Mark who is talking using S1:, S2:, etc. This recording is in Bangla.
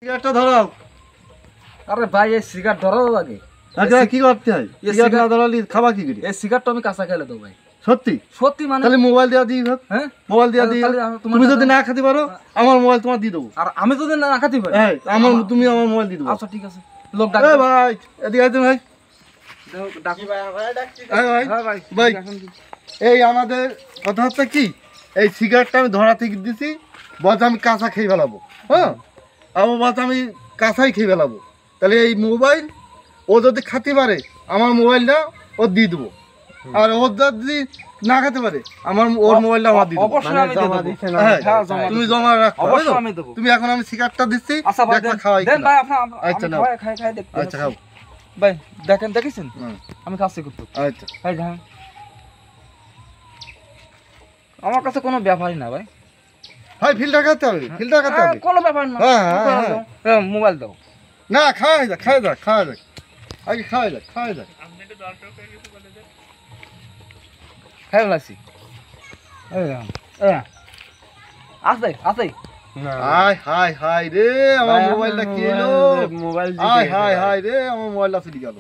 S1: সিগারেটটা ধরাও।
S2: আরে ভাই এই সিগারেট ধরাও লাগে।
S1: আচ্ছা কি করতে হয়? সিগারেট না ধরালে খাবা কি করে?
S2: এই সিগারেটটা আমি কাঁচা খেলে দেবো ভাই।
S1: সত্যি
S2: সত্যি মানে
S1: তাহলে মোবাইল দেওয়া দিই ভাই।
S2: হ্যাঁ
S1: মোবাইল দেওয়া দিই। তুমি যদি না খেতে পারো আমার মোবাইল তোমার দিয়ে দেবো।
S2: আর আমি যদি না খাতে পারি
S1: হ্যাঁ আমার তুমি আমার মোবাইল দিয়ে দেবো।
S2: আচ্ছা ঠিক আছে লোক ডাক
S1: ভাই এদিকে আসুন ভাই।
S2: ডাকি ভাই ভাই ডাকছি
S1: ভাই ভাই এই আমাদের কথা হচ্ছে কি এই সিগারেটটা আমি ধরা থেকে দিছি বলছে আমি কাঁচা খেয়ে ফেলাবো। হ্যাঁ আমার বলছে আমি কাঁচাই খেয়ে ফেলাবো। তাহলে এই মোবাইল ও যদি খাতে পারে আমার মোবাইলটা ও দিয়ে দেবো। আর ও যদি না খেতে পারে আমার ওর মোবাইলটা আমার দিয়ে দেবো।
S2: অবশ্যই আমি দেব।
S1: হ্যাঁ
S2: তুমি
S1: জমা রাখো।
S2: অবশ্যই আমি দেব।
S1: তুমি এখন আমি সিগারেটটা দিচ্ছি।
S2: আচ্ছা ভাই
S1: দেখবা খাওয়াই
S2: দেন
S1: কিনা।
S2: ভাই আপনি
S1: আচ্ছা নাও।
S2: খাই দেখতে
S1: আচ্ছা খাও।
S2: ভাই দেখেছেন আমি কাছে করতে
S1: আচ্ছা
S2: ভাই দেখেন আমার কাছে কোনো ব্যাপারই না ভাই।
S1: ভাই ফিল্টার খাতে হবে। ফিল্টার খাতে হবে।
S2: কোনো ব্যাপার না। হ্যাঁ মোবাইল দাও
S1: না খাওয়াই যাক খাওয়াই যাক খাওয়াই যাক আগে খাওয়াই যাক খাওয়াই যাক।
S2: খাই লাগছি আছে আছে
S1: হাই হাই হাই রে আমার মোবাইলটা কি এলো?
S3: মোবাইল
S1: হাই হাই হাই রে আমার মোবাইলটা চলে গেল।